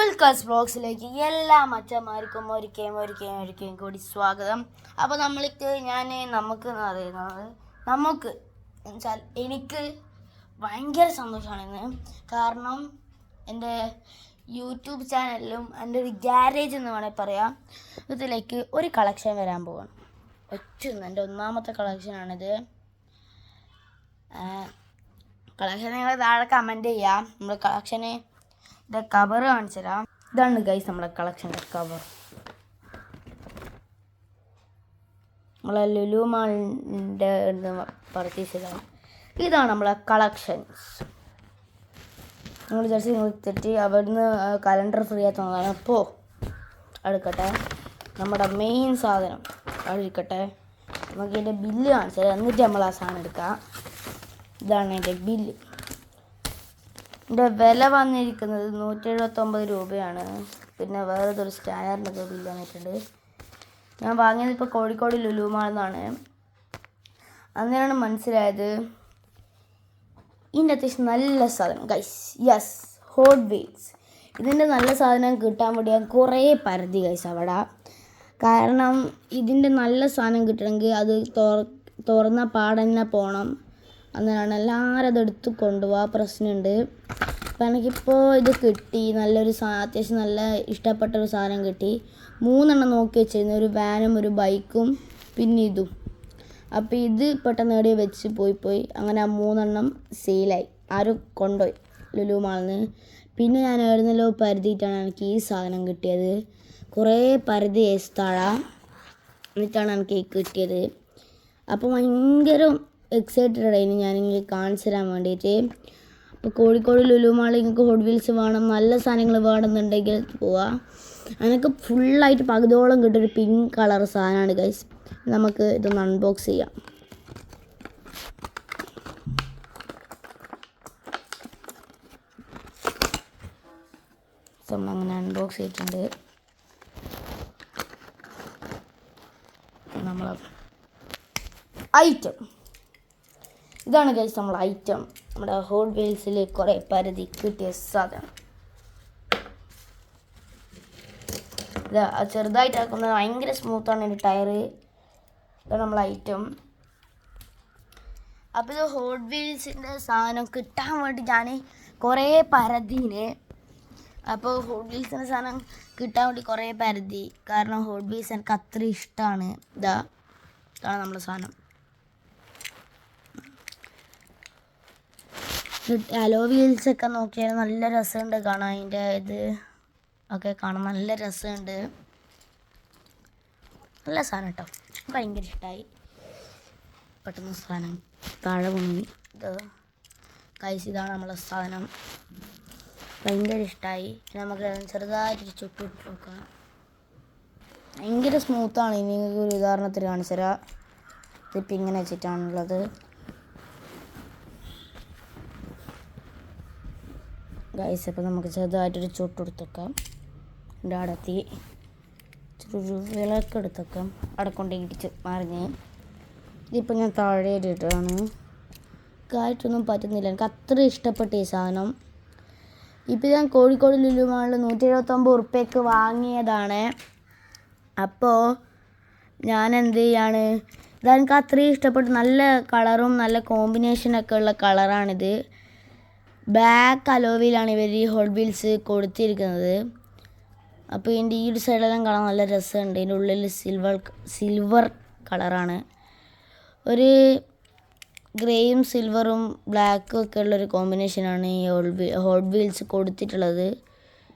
അൽക്കാസ് ബ്ലോഗ്സിലേക്ക് എല്ലാ മച്ചന്മാർക്കും ഒരിക്കലും കൂടി സ്വാഗതം. അപ്പോൾ നമുക്ക് അറിയുന്നത് എന്നുവെച്ചാൽ എനിക്ക് ഭയങ്കര സന്തോഷമാണിന്ന്. കാരണം എൻ്റെ യൂട്യൂബ് ചാനലിലും എൻ്റെ ഒരു ഗ്യാരേജ് എന്ന് വേണമെങ്കിൽ പറയാം, ഇതിലേക്ക് ഒരു കളക്ഷൻ വരാൻ പോവാണ്. എൻ്റെ ഒന്നാമത്തെ കളക്ഷനാണിത്. കളക്ഷൻ നിങ്ങൾ താഴെ കമൻറ്റ് ചെയ്യാം. നമ്മൾ കളക്ഷന് കവർ കാണിച്ചു തരാം. ഇതാണ് ഗൈസ് നമ്മളെ കളക്ഷൻ്റെ കവർ. നമ്മളെ ലുലു മാളിൻ്റെ പർച്ചേസ് ചെയ്തതാണ്. ഇതാണ് നമ്മളെ കളക്ഷൻസ്. നിങ്ങൾ വിചാരിച്ച് നിങ്ങൾ തെറ്റി അവിടുന്ന് കലണ്ടർ ഫ്രീ ആയി തോന്നുന്നതാണ്. അപ്പോൾ എടുക്കട്ടെ, നമ്മുടെ മെയിൻ സാധനം എടുക്കട്ടെ. നമുക്ക് ഇതിൻ്റെ ബില്ല് കാണിച്ചു തരാം, എന്നിട്ട് നമ്മൾ ആ സാധനം എടുക്കാം. ഇതാണ് എൻ്റെ ബില്ല്. ഇതിൻ്റെ വില വന്നിരിക്കുന്നത് 179 രൂപയാണ്. പിന്നെ വേറൊരു സ്കാനറിൻ്റെ ബില്ല് വന്നിട്ടുണ്ട്. ഞാൻ വാങ്ങിയത് ഇപ്പോൾ കോഴിക്കോട് ലുലു മാളിൽ നിന്നാണ്. അന്നേരമാണ് മനസ്സിലായത് ഇതിൻ്റെ അത്യാവശ്യം നല്ല സാധനം ഗൈസ്. Hot wheels. ഇതിൻ്റെ നല്ല സാധനം കിട്ടാൻ വേണ്ടി ഞാൻ കുറേ പരതി ഗൈസ് അവിടെ. കാരണം ഇതിൻ്റെ നല്ല സാധനം കിട്ടണമെങ്കിൽ അത് തുറന്ന പാടന്നെ പോകണം. അന്നേരമാണ് എല്ലാവരും അതെടുത്ത് കൊണ്ടുപോകാൻ പ്രശ്നമുണ്ട്. അപ്പം എനിക്കിപ്പോൾ ഇത് കിട്ടി, നല്ലൊരു അത്യാവശ്യം നല്ല ഇഷ്ടപ്പെട്ടൊരു സാധനം കിട്ടി. 3 എണ്ണം നോക്കി വെച്ചിരുന്നു, ഒരു വാനും ഒരു ബൈക്കും പിന്നെ ഇതും. അപ്പോൾ ഇത് പെട്ടെന്ന് എവിടെ വെച്ച് പോയി അങ്ങനെ ആ 3 എണ്ണം സെയിലായി. ആരും കൊണ്ടുപോയി ലുലു മാളിൽ നിന്ന്. പിന്നെ ഞാൻ എവിടുന്നല്ലോ പരതിയിട്ടാണ് എനിക്ക് ഈ സാധനം കിട്ടിയത്. കുറേ പരതി താഴെ എന്നിട്ടാണ് എനിക്ക് കിട്ടിയത്. അപ്പോൾ ഭയങ്കര എക്സൈറ്റഡ് ആയിന് ഞാനിങ്ങനെ കാണിച്ചു തരാൻ വേണ്ടിയിട്ട്. അപ്പോൾ കോഴിക്കോട് ലുലു മാളിൽ നിങ്ങൾക്ക് ഹോട്ട് വീൽസ് വേണം, നല്ല സാധനങ്ങൾ വേണമെന്നുണ്ടെങ്കിൽ പോവാം. അതിനൊക്കെ ഫുള്ളായിട്ട് പകുതിയോളം കിട്ടൊരു പിങ്ക് കളർ സാധനമാണ് ഗൈസ്. നമുക്ക് ഇതൊന്ന് അൺബോക്സ് ചെയ്യാം. നമ്മളങ്ങനെ അൺബോക്സ് ചെയ്തിട്ടുണ്ട്. നമ്മൾ ഐറ്റം ഇതാണ് ഗൈസ്, നമ്മളെ ഐറ്റം. നമ്മുടെ ഹോട്ട് വീൽസിൽ കുറേ പരതി കിട്ടിയ സാധനം. ഇത് ചെറുതായിട്ടാക്കുന്നത് ഭയങ്കര സ്മൂത്താണ് എൻ്റെ ടയർ. ഇതാണ് നമ്മളെ ഐറ്റം. അപ്പോൾ ഇത് ഹോട്ട് വീൽസിൻ്റെ സാധനം കിട്ടാൻ വേണ്ടി ഞാൻ കുറേ പരതിന്. അപ്പോൾ ഹോട്ട് വീൽസിൻ്റെ സാധനം കിട്ടാൻ വേണ്ടി കുറേ പരതി. കാരണം ഹോട്ട് വീൽസ് എനിക്ക് അത്ര ഇഷ്ടമാണ്. ഇതാണ് നമ്മളെ സാധനം. അലോ വീൽസൊക്കെ നോക്കിയാൽ നല്ല രസമുണ്ട് കാണാൻ. അതിൻ്റെ ഇത് ഒക്കെ കാണാൻ നല്ല രസമുണ്ട്. നല്ല സാധനം കേട്ടോ, ഭയങ്കര ഇഷ്ടമായി. പെട്ടെന്ന് സാധനം താഴെ പൊങ്ങി. ഇതാണ് നമ്മളെ സാധനം. ഭയങ്കര ഇഷ്ടമായി. നമുക്ക് ചെറുതായിട്ട് ചുട്ടിട്ട് നോക്കാം. ഭയങ്കര സ്മൂത്താണ്. ഇനി നിങ്ങൾക്ക് ഒരു ഉദാഹരണത്തിന് കാണിച്ചു തരാം. ഇതിപ്പോൾ ഇങ്ങനെ വെച്ചിട്ടാണുള്ളത് ഗൈസ്. അപ്പോൾ നമുക്ക് ചെറുതായിട്ടൊരു ചുട്ടെടുത്തേക്കാം. എൻ്റെ അടത്തി ചെറിയൊരു വിളക്കെടുത്തേക്കാം. അടക്കൊണ്ട് ഇടിച്ച് മറിഞ്ഞ് ഇതിപ്പോൾ ഞാൻ താഴെ ഇട്ടിട്ടാണ്. കാറ്റൊന്നും പറ്റുന്നില്ല. എനിക്ക് അത്ര ഇഷ്ടപ്പെട്ട ഈ സാധനം. ഇപ്പോൾ ഞാൻ കോഴിക്കോട് ലുലു മാളിൽ 179 ഉറുപ്പ്യക്ക് വാങ്ങിയതാണ്. അപ്പോൾ ഞാൻ എന്ത് ചെയ്യാണ്, ഇതെനിക്ക് അത്രയും ഇഷ്ടപ്പെട്ടു. നല്ല കളറും നല്ല കോമ്പിനേഷനൊക്കെ ഉള്ള കളറാണിത്. ബ്ലാക്ക് അലോവിയിലാണ് ഇവർ ഈ ഹോട്ട് വീൽസ് കൊടുത്തിരിക്കുന്നത്. അപ്പോൾ ഇതിൻ്റെ ഈ ഒരു സൈഡെല്ലാം കാണാൻ നല്ല രസമുണ്ട്. ഇതിൻ്റെ ഉള്ളിൽ സിൽവർ കളറാണ്. ഒരു ഗ്രേയും സിൽവറും ബ്ലാക്കും ഒക്കെ ഉള്ളൊരു കോമ്പിനേഷനാണ് ഈ ഹോട്ട് വീൽസ് കൊടുത്തിട്ടുള്ളത്.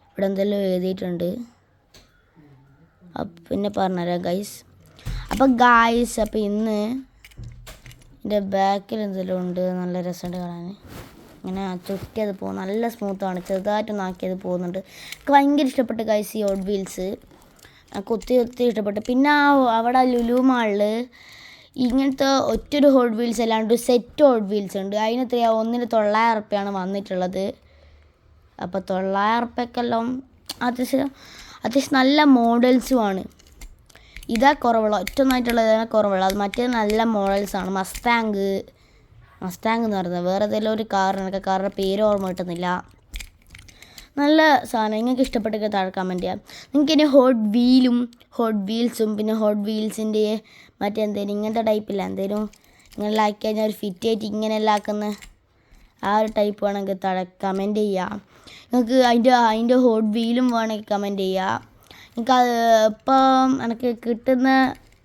ഇവിടെ എന്തെല്ലാം എഴുതിയിട്ടുണ്ട്. പിന്നെ പറഞ്ഞുതരാം ഗൈസ്. അപ്പോൾ ഇന്ന് എൻ്റെ ബാക്കിൽ എന്തെല്ലാം ഉണ്ട്, നല്ല രസമുണ്ട് കാണാൻ. ഇങ്ങനെ ചുറ്റിയത് പോകും, നല്ല സ്മൂത്താണ്. ചെറുതായിട്ടൊന്ന് ആക്കിയത് പോകുന്നുണ്ട്. എനിക്ക് ഭയങ്കര ഇഷ്ടപ്പെട്ടു ഗൈസ് ഈ ഹോട്ട് വീൽസ്. എനിക്ക് ഒത്തിരി ഇഷ്ടപ്പെട്ടു. പിന്നെ അവിടെ ലുലു മാളിൽ ഇങ്ങനത്തെ ഒറ്റൊരു ഹോട്ട് വീൽസ് അല്ലാണ്ട് ഒരു സെറ്റ് ഹോട്ട് വീൽസ് ഉണ്ട്. അതിന് ഒന്നിന് 900 ഉറുപ്പ്യാണ് വന്നിട്ടുള്ളത്. അപ്പോൾ 900 ഉറുപ്പ്യക്കെല്ലാം അത്യാവശ്യം നല്ല മോഡൽസുമാണ്. ഇതാ കുറവുള്ള ഒറ്റൊന്നായിട്ടുള്ളത് കുറവുള്ള. അത് മറ്റേ നല്ല മോഡൽസാണ്. മസ്താങ് എന്ന് പറയുന്നത്. വേറെ ഏതെങ്കിലും ഒരു കാറിനൊക്കെ കാറിൻ്റെ പേര് ഓർമ്മ കിട്ടുന്നില്ല. നല്ല സാധനം. നിങ്ങൾക്ക് ഇഷ്ടപ്പെട്ടൊക്കെ താഴെ കമൻറ്റ് ചെയ്യാം. നിങ്ങൾക്ക് ഇനി ഹോട്ട് വീൽസും പിന്നെ ഹോട്ട് വീൽസിൻ്റെ മറ്റെന്തേലും ഇങ്ങനത്തെ ടൈപ്പില്ല എന്തേലും ഇങ്ങനെ ആക്കി കഴിഞ്ഞാൽ ഒരു ഫിറ്റ് ആയിട്ട് ഇങ്ങനെയെല്ലാം ആക്കുന്ന ആ ഒരു ടൈപ്പ് വേണമെങ്കിൽ താഴെ കമൻറ്റ് ചെയ്യാം. നിങ്ങൾക്ക് അതിൻ്റെ ഹോട്ട് വീലും വേണമെങ്കിൽ കമൻറ്റ് ചെയ്യാം. നിങ്ങൾക്ക് അത് ഇപ്പം എനിക്ക് കിട്ടുന്ന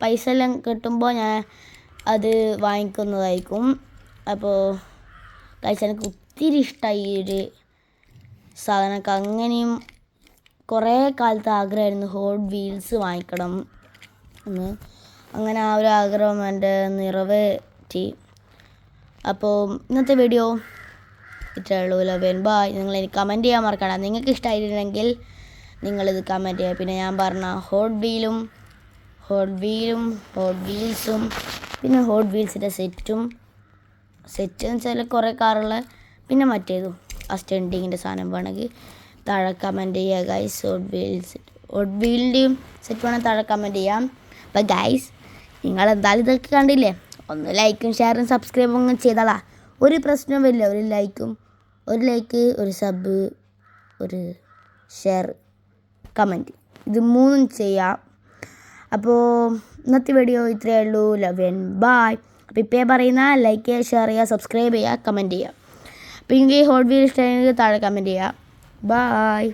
പൈസ എല്ലാം കിട്ടുമ്പോൾ ഞാൻ അത് വാങ്ങിക്കുന്നതായിരിക്കും. അപ്പോൾ കഴിച്ച എനിക്ക് ഒത്തിരി ഇഷ്ടമായി ഈ ഒരു സാധനമൊക്കെ. അങ്ങനെയും കുറേ കാലത്ത് ആഗ്രഹമായിരുന്നു ഹോട്ട് വീൽസ് വാങ്ങിക്കണം എന്ന്. അങ്ങനെ ആ ഒരു ആഗ്രഹം എൻ്റെ നിറവേറ്റി. അപ്പോൾ ഇന്നത്തെ വീഡിയോ ഇത്രയേ ഉള്ളൂ. Love and bye. നിങ്ങളെനിക്ക് കമൻറ്റ് ചെയ്യാൻ മറക്കണം. നിങ്ങൾക്ക് ഇഷ്ടമായിട്ടുണ്ടെങ്കിൽ നിങ്ങളിത് കമൻറ്റ് ചെയ്യുക. പിന്നെ ഞാൻ പറഞ്ഞ ഹോട്ട് വീൽസും പിന്നെ ഹോട്ട് വീൽസിൻ്റെ സെറ്റ് എന്ന് വെച്ചാൽ കുറേ കാറുള്ള പിന്നെ മറ്റേതും ആ സ്റ്റണ്ടിങ്ങിൻ്റെ സാധനം വേണമെങ്കിൽ താഴെ കമൻറ്റ് ചെയ്യുക ഗൈസ്. ഹോട്ട് വീലിൻ്റെയും സെറ്റ് വേണമെങ്കിൽ താഴെ കമൻറ്റ് ചെയ്യാം. അപ്പോൾ ഗൈസ് നിങ്ങളെന്തായാലും ഇതൊക്കെ കണ്ടില്ലേ, ഒന്ന് ലൈക്കും ഷെയറും സബ്സ്ക്രൈബും ഒന്നും ചെയ്താളാ ഒരു പ്രശ്നവുമില്ല. ഒരു ലൈക്ക് ഒരു സബ് ഒരു ഷെയർ കമൻറ്റ് ഇത് 3 ചെയ്യാം. അപ്പോൾ ഇന്നത്തെ വീഡിയോ ഇത്രയേ ഉള്ളൂ. Love and bye. അപ്പോൾ ഇപ്പോൾ പറയുന്ന ലൈക്ക് ചെയ്യുക, ഷെയർ ചെയ്യുക, സബ്സ്ക്രൈബ് ചെയ്യുക, കമൻറ്റ് ചെയ്യുക. അപ്പോൾ എനിക്ക് ഹോട്ട് വീൽ ഇഷ്ടമായെങ്കിൽ താഴെ കമൻറ്റ് ചെയ്യുക. ബൈ.